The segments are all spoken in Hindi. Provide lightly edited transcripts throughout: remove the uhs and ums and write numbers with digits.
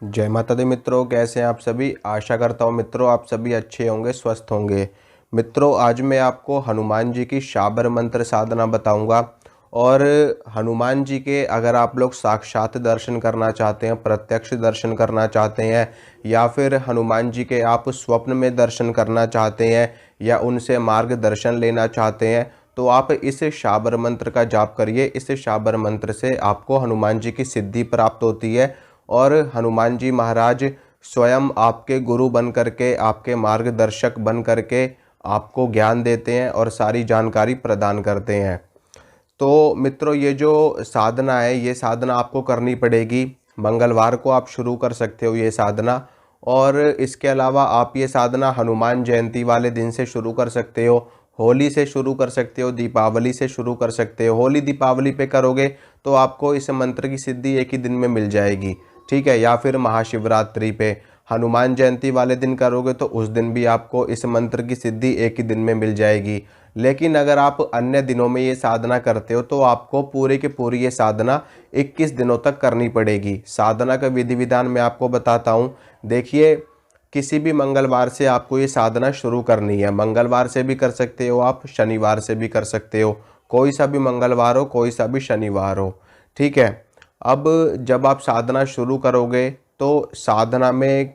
जय माता दी मित्रों, कैसे हैं आप सभी। आशा करता हूँ मित्रों आप सभी अच्छे होंगे, स्वस्थ होंगे। मित्रों, आज मैं आपको हनुमान जी की शाबर मंत्र साधना बताऊंगा। और हनुमान जी के अगर आप लोग साक्षात दर्शन करना चाहते हैं, प्रत्यक्ष दर्शन करना चाहते हैं, या फिर हनुमान जी के आप स्वप्न में दर्शन करना चाहते हैं, या उनसे मार्गदर्शन लेना चाहते हैं, तो आप इस शाबर मंत्र का जाप करिए। इस शाबर मंत्र से आपको हनुमान जी की सिद्धि प्राप्त होती है और हनुमान जी महाराज स्वयं आपके गुरु बन करके, आपके मार्गदर्शक बन करके आपको ज्ञान देते हैं और सारी जानकारी प्रदान करते हैं। तो मित्रों, ये जो साधना है, ये साधना आपको करनी पड़ेगी। मंगलवार को आप शुरू कर सकते हो ये साधना। और इसके अलावा आप ये साधना हनुमान जयंती वाले दिन से शुरू कर सकते हो, होली से शुरू कर सकते हो, दीपावली से शुरू कर सकते हो। होली दीपावली पे करोगे तो आपको इस मंत्र की सिद्धि एक ही दिन में मिल जाएगी, ठीक है। या फिर महाशिवरात्रि पे, हनुमान जयंती वाले दिन करोगे तो उस दिन भी आपको इस मंत्र की सिद्धि एक ही दिन में मिल जाएगी। लेकिन अगर आप अन्य दिनों में ये साधना करते हो तो आपको पूरी की पूरी ये साधना 21 दिनों तक करनी पड़ेगी। साधना का विधि विधान मैं आपको बताता हूँ। देखिए, किसी भी मंगलवार से आपको ये साधना शुरू करनी है। मंगलवार से भी कर सकते हो आप, शनिवार से भी कर सकते हो, कोई सा भी मंगलवार हो, कोई सा भी शनिवार हो, ठीक है। अब जब आप साधना शुरू करोगे तो साधना में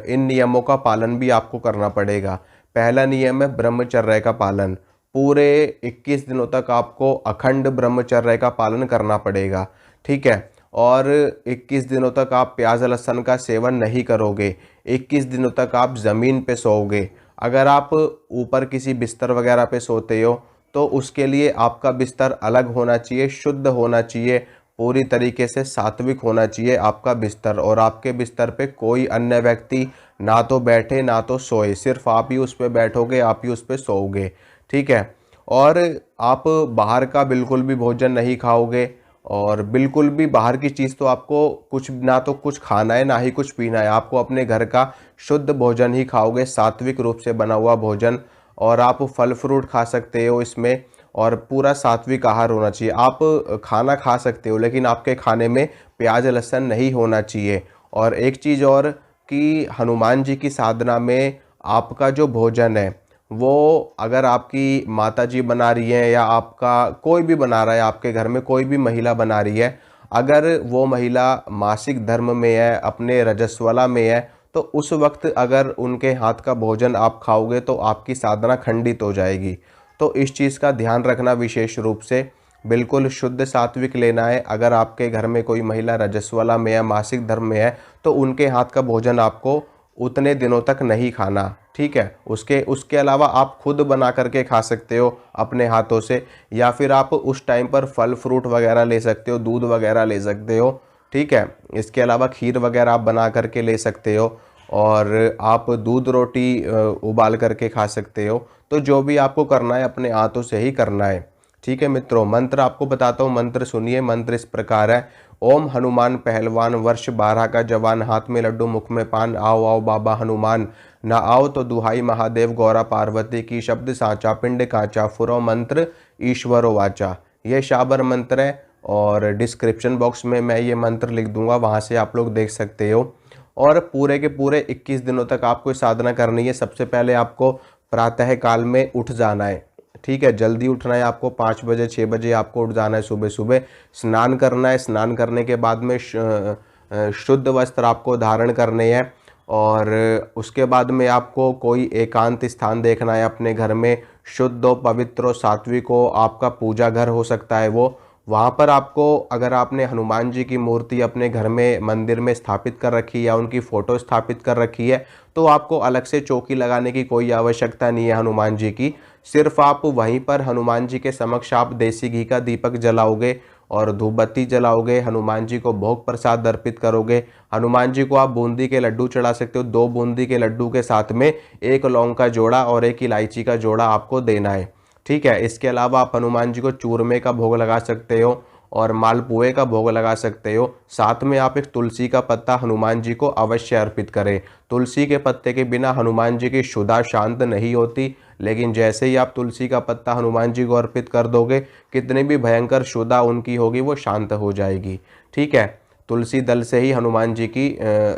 इन नियमों का पालन भी आपको करना पड़ेगा। पहला नियम है ब्रह्मचर्य का पालन। पूरे 21 दिनों तक आपको अखंड ब्रह्मचर्य का पालन करना पड़ेगा, ठीक है। और 21 दिनों तक आप प्याज लहसुन का सेवन नहीं करोगे। 21 दिनों तक आप ज़मीन पे सोओगे। अगर आप ऊपर किसी बिस्तर वगैरह पे सोते हो तो उसके लिए आपका बिस्तर अलग होना चाहिए, शुद्ध होना चाहिए, पूरी तरीके से सात्विक होना चाहिए आपका बिस्तर। और आपके बिस्तर पे कोई अन्य व्यक्ति ना तो बैठे ना तो सोए, सिर्फ आप ही उस पर बैठोगे, आप ही उस पर सोओगे, ठीक है। और आप बाहर का बिल्कुल भी भोजन नहीं खाओगे। और बिल्कुल भी बाहर की चीज़ तो आपको कुछ ना तो कुछ खाना है ना ही कुछ पीना है। आपको अपने घर का शुद्ध भोजन ही खाओगे, सात्विक रूप से बना हुआ भोजन। और आप फल फ्रूट खा सकते हो इसमें, और पूरा सात्विक आहार होना चाहिए। आप खाना खा सकते हो लेकिन आपके खाने में प्याज लहसुन नहीं होना चाहिए। और एक चीज़ और, कि हनुमान जी की साधना में आपका जो भोजन है वो, अगर आपकी माता जी बना रही हैं या आपका कोई भी बना रहा है, आपके घर में कोई भी महिला बना रही है, अगर वो महिला मासिक धर्म में है, अपने रजस्वला में है, तो उस वक्त अगर उनके हाथ का भोजन आप खाओगे तो आपकी साधना खंडित हो जाएगी। तो इस चीज़ का ध्यान रखना विशेष रूप से। बिल्कुल शुद्ध सात्विक लेना है। अगर आपके घर में कोई महिला रजस्वला में है, मासिक धर्म में है, तो उनके हाथ का भोजन आपको उतने दिनों तक नहीं खाना, ठीक है। उसके उसके अलावा आप खुद बना करके खा सकते हो अपने हाथों से, या फिर आप उस टाइम पर फल फ्रूट वगैरह ले सकते हो, दूध वगैरह ले सकते हो, ठीक है। इसके अलावा खीर वगैरह आप बना करके ले सकते हो, और आप दूध रोटी उबाल करके खा सकते हो। तो जो भी आपको करना है अपने हाथों से ही करना है, ठीक है मित्रों। मंत्र आपको बताता हूँ, मंत्र सुनिए। मंत्र इस प्रकार है। ओम हनुमान पहलवान, वर्ष 12 का जवान, हाथ में लड्डू मुख में पान, आओ आओ बाबा हनुमान, ना आओ तो दुहाई महादेव गौरा पार्वती की, शब्द साचा पिंड काचा, फुरो मंत्र ईश्वरो वाचा। ये शाबर मंत्र है और डिस्क्रिप्शन बॉक्स में मैं ये मंत्र लिख दूंगा, वहाँ से आप लोग देख सकते हो। और पूरे के पूरे 21 दिनों तक आपको साधना करनी है। सबसे पहले आपको प्रातः काल में उठ जाना है, ठीक है। जल्दी उठना है आपको, 5 बजे 6 बजे आपको उठ जाना है सुबह सुबह। स्नान करना है, स्नान करने के बाद में शुद्ध वस्त्र आपको धारण करने हैं। और उसके बाद में आपको कोई एकांत स्थान देखना है अपने घर में, शुद्ध हो, पवित्र हो, सात्विक हो। आपका पूजा घर हो सकता है वो। वहाँ पर आपको, अगर आपने हनुमान जी की मूर्ति अपने घर में मंदिर में स्थापित कर रखी है या उनकी फ़ोटो स्थापित कर रखी है, तो आपको अलग से चौकी लगाने की कोई आवश्यकता नहीं है हनुमान जी की। सिर्फ आप वहीं पर हनुमान जी के समक्ष आप देसी घी का दीपक जलाओगे और धूप बत्ती जलाओगे, हनुमान जी को भोग प्रसाद अर्पित करोगे। हनुमान जी को आप बूंदी के लड्डू चढ़ा सकते हो। 2 बूंदी के लड्डू के साथ में 1 लौंग का जोड़ा और 1 इलायची का जोड़ा आपको देना है, ठीक है। इसके अलावा आप हनुमान जी को चूरमे का भोग लगा सकते हो और मालपुए का भोग लगा सकते हो। साथ में आप एक तुलसी का पत्ता हनुमान जी को अवश्य अर्पित करें। तुलसी के पत्ते के बिना हनुमान जी की शुदा शांत नहीं होती, लेकिन जैसे ही आप तुलसी का पत्ता हनुमान जी को अर्पित कर दोगे, कितनी भी भयंकर शुदा उनकी होगी वो शांत हो जाएगी, ठीक है। तुलसी दल से ही हनुमान जी की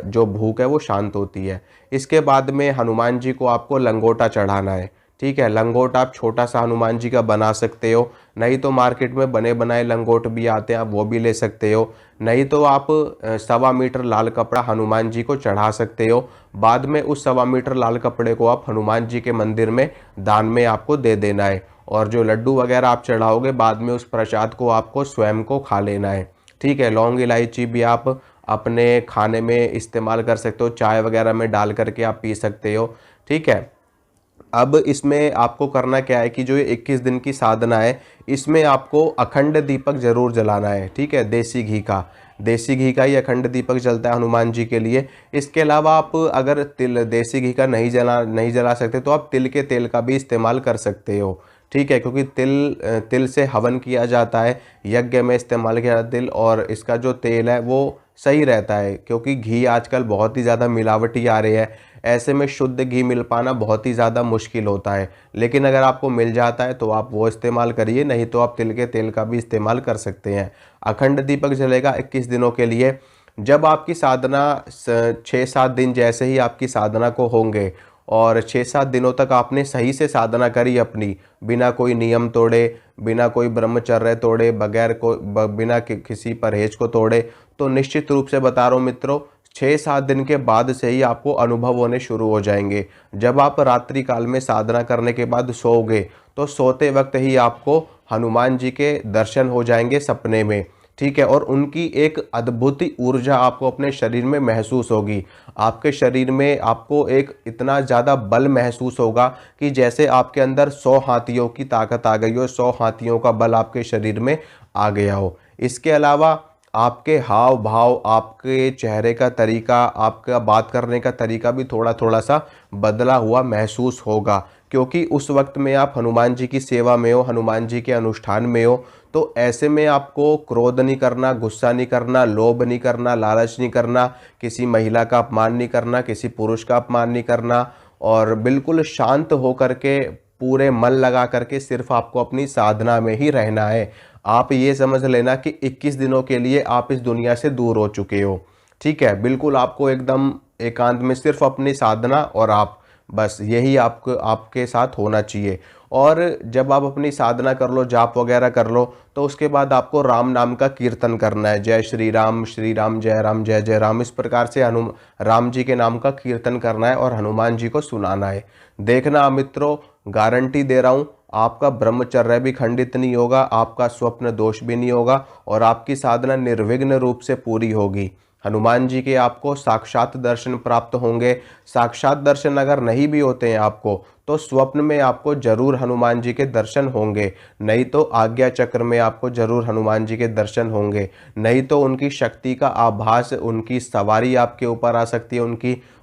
जो भूख है वो शांत होती है। इसके बाद में हनुमान जी को आपको लंगोटा चढ़ाना है। ठीक है, लंगोट आप छोटा सा हनुमान जी का बना सकते हो, नहीं तो मार्केट में बने बनाए लंगोट भी आते हैं, आप वो भी ले सकते हो। नहीं तो आप 1.25 मीटर लाल कपड़ा हनुमान जी को चढ़ा सकते हो। बाद में उस 1.25 मीटर लाल कपड़े को आप हनुमान जी के मंदिर में दान में आपको दे देना है। और जो लड्डू वगैरह आप चढ़ाओगे बाद में उस प्रसाद को आपको स्वयं को खा लेना है। ठीक है, लौंग इलायची भी आप अपने खाने में इस्तेमाल कर सकते हो, चाय वगैरह में डाल करके आप पी सकते हो। ठीक है, अब इसमें आपको करना क्या है कि जो ये 21 दिन की साधना है, इसमें आपको अखंड दीपक जरूर जलाना है। ठीक है, देसी घी का ही अखंड दीपक जलता है हनुमान जी के लिए। इसके अलावा आप अगर देसी घी का नहीं जला सकते तो आप तिल के तेल का भी इस्तेमाल कर सकते हो। ठीक है, क्योंकि तिल से हवन किया जाता है, यज्ञ में इस्तेमाल किया जाता है तिल, और इसका जो तेल है वो सही रहता है, क्योंकि घी आजकल बहुत ही ज़्यादा मिलावटी आ रही है। ऐसे में शुद्ध घी मिल पाना बहुत ही ज़्यादा मुश्किल होता है, लेकिन अगर आपको मिल जाता है तो आप वो इस्तेमाल करिए, नहीं तो आप तिल के तेल का भी इस्तेमाल कर सकते हैं। अखंड दीपक जलेगा 21 दिनों के लिए। जब आपकी साधना 6-7 दिन जैसे ही आपकी साधना को होंगे और 6-7 दिनों तक आपने सही से साधना करी अपनी, बिना कोई नियम तोड़े, बिना कोई ब्रह्मचर्य तोड़े, बिना किसी परहेज को तोड़े, तो निश्चित रूप से बता रहा हूँ मित्रों, 6-7 दिन के बाद से ही आपको अनुभव होने शुरू हो जाएंगे। जब आप रात्रि काल में साधना करने के बाद सोओगे तो सोते वक्त ही आपको हनुमान जी के दर्शन हो जाएंगे सपने में। ठीक है, और उनकी एक अद्भुत ऊर्जा आपको अपने शरीर में महसूस होगी। आपके शरीर में आपको एक इतना ज़्यादा बल महसूस होगा कि जैसे आपके अंदर 100 हाथियों की ताकत आ गई हो, 100 हाथियों का बल आपके शरीर में आ गया हो। इसके अलावा आपके हाव भाव, आपके चेहरे का तरीका, आपका बात करने का तरीका भी थोड़ा थोड़ा सा बदला हुआ महसूस होगा, क्योंकि उस वक्त में आप हनुमान जी की सेवा में हो, हनुमान जी के अनुष्ठान में हो। तो ऐसे में आपको क्रोध नहीं करना, गुस्सा नहीं करना, लोभ नहीं करना, लालच नहीं करना, किसी महिला का अपमान नहीं करना, किसी पुरुष का अपमान नहीं करना, और बिल्कुल शांत होकर के पूरे मन लगा करके सिर्फ आपको अपनी साधना में ही रहना है। आप ये समझ लेना कि 21 दिनों के लिए आप इस दुनिया से दूर हो चुके हो। ठीक है, बिल्कुल आपको एकदम एकांत में सिर्फ अपनी साधना और आप, बस यही आपको आपके साथ होना चाहिए। और जब आप अपनी साधना कर लो, जाप वगैरह कर लो, तो उसके बाद आपको राम नाम का कीर्तन करना है। जय श्री राम जय राम जय जय राम, इस प्रकार से राम जी के नाम का कीर्तन करना है और हनुमान जी को सुनाना है। देखना मित्रों, गारंटी दे रहा हूँ, आपका ब्रह्मचर्य भी खंडित नहीं होगा, आपका स्वप्न दोष भी नहीं होगा, और आपकी साधना निर्विघ्न रूप से पूरी होगी। हनुमान जी के आपको साक्षात दर्शन प्राप्त होंगे। साक्षात दर्शन अगर नहीं भी होते हैं आपको, तो स्वप्न में आपको जरूर हनुमान जी के दर्शन होंगे, नहीं तो आज्ञा चक्र में आपको जरूर हनुमान जी के दर्शन होंगे, नहीं तो उनकी शक्ति का आभास, उनकी सवारी आपके ऊपर आ सकती है,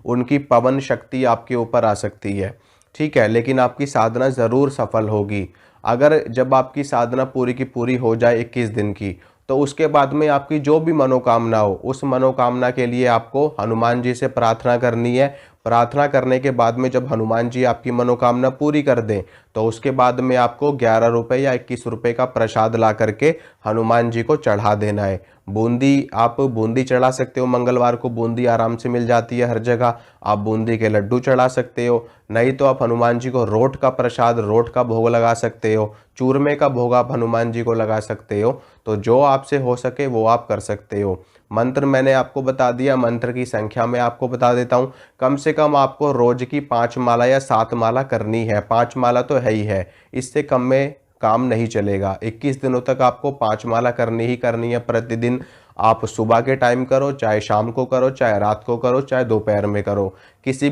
उनकी पवन शक्ति आपके ऊपर आ सकती है। ठीक है, लेकिन आपकी साधना ज़रूर सफल होगी। अगर जब आपकी साधना पूरी की पूरी हो जाए 21 दिन की, तो उसके बाद में आपकी जो भी मनोकामना हो, उस मनोकामना के लिए आपको हनुमान जी से प्रार्थना करनी है। प्रार्थना करने के बाद में जब हनुमान जी आपकी मनोकामना पूरी कर दें, तो उसके बाद में आपको 11 रुपये या 21 रुपये का प्रसाद ला करके हनुमान जी को चढ़ा देना है। बूंदी, आप बूंदी चढ़ा सकते हो, मंगलवार को बूंदी आराम से मिल जाती है हर जगह, आप बूंदी के लड्डू चढ़ा सकते हो। नहीं तो आप हनुमान जी को रोट का प्रसाद, रोट का भोग लगा सकते हो, चूरमे का भोग आप हनुमान जी को लगा सकते हो। तो जो आपसे हो सके वो आप कर सकते हो। मंत्र मैंने आपको बता दिया, मंत्र की संख्या मैं आपको बता देता हूँ। कम से कम आपको रोज की 5 माला या 7 माला करनी है। 5 माला तो है ही है, इससे कम में काम नहीं चलेगा। 21 दिनों तक आपको 5 माला करनी ही करनी है प्रतिदिन। आप सुबह के टाइम करो, चाहे शाम को करो, चाहे रात को करो, चाहे दोपहर में करो, किसी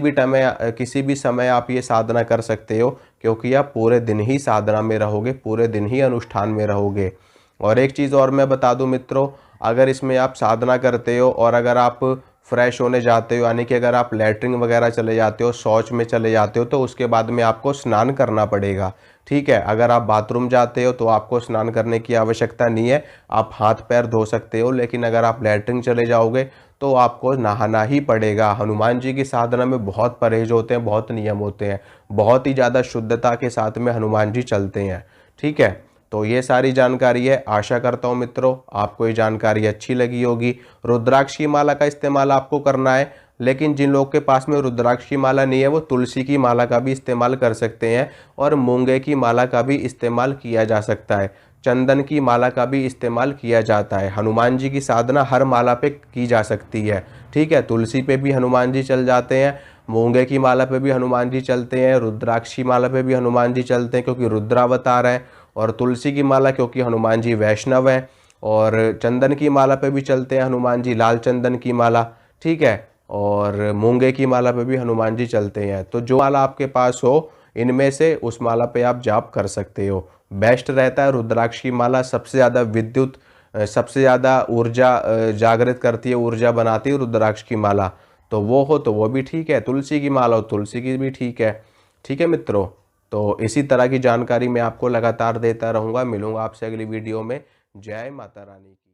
भी समय आप ये साधना कर सकते हो, क्योंकि आप पूरे दिन ही साधना में रहोगे, पूरे दिन ही अनुष्ठान में रहोगे। और एक चीज़ और मैं बता दूं मित्रों, अगर इसमें आप साधना करते हो और अगर आप फ्रेश होने जाते हो, यानी कि अगर आप लैट्रिन वगैरह चले जाते हो, शौच में चले जाते हो, तो उसके बाद में आपको स्नान करना पड़ेगा। ठीक है, अगर आप बाथरूम जाते हो तो आपको स्नान करने की आवश्यकता नहीं है, आप हाथ पैर धो सकते हो। लेकिन अगर आप लैट्रिन चले जाओगे तो आपको नहाना ही पड़ेगा। हनुमान जी की साधना में बहुत परहेज होते हैं, बहुत नियम होते हैं, बहुत ही ज़्यादा शुद्धता के साथ में हनुमान जी चलते हैं। ठीक है, तो ये सारी जानकारी है। आशा करता हूँ मित्रों आपको ये जानकारी अच्छी लगी होगी। रुद्राक्ष की माला का इस्तेमाल आपको करना है, लेकिन जिन लोग के पास में रुद्राक्ष की माला नहीं है वो तुलसी की माला का भी इस्तेमाल कर सकते हैं और मूंगे की माला का भी इस्तेमाल किया जा सकता है। चंदन की माला का भी इस्तेमाल किया जाता है। हनुमान जी की साधना हर माला पे की जा सकती है, ठीक है। तुलसी पे भी हनुमान जी चल जाते हैं, मूंगे की माला पे भी हनुमान जी चलते हैं, रुद्राक्ष की माला पे भी हनुमान जी चलते हैं क्योंकि रुद्रावतार है, और तुलसी की माला क्योंकि हनुमान जी वैष्णव हैं, और चंदन की माला पे भी चलते हैं हनुमान जी, लाल चंदन की माला, ठीक है। और मूंगे की माला पे भी हनुमान जी चलते हैं। तो जो माला आपके पास हो इनमें से उस माला पे आप जाप कर सकते हो। बेस्ट रहता है रुद्राक्ष की माला, सबसे ज़्यादा विद्युत सबसे ज़्यादा ऊर्जा जागृत करती है, ऊर्जा बनाती है रुद्राक्ष की माला। तो वो हो तो वो भी ठीक है, तुलसी की माला हो तुलसी की भी ठीक है, ठीक है मित्रों। तो इसी तरह की जानकारी मैं आपको लगातार देता रहूँगा। मिलूँगा आपसे अगली वीडियो में। जय माता रानी की।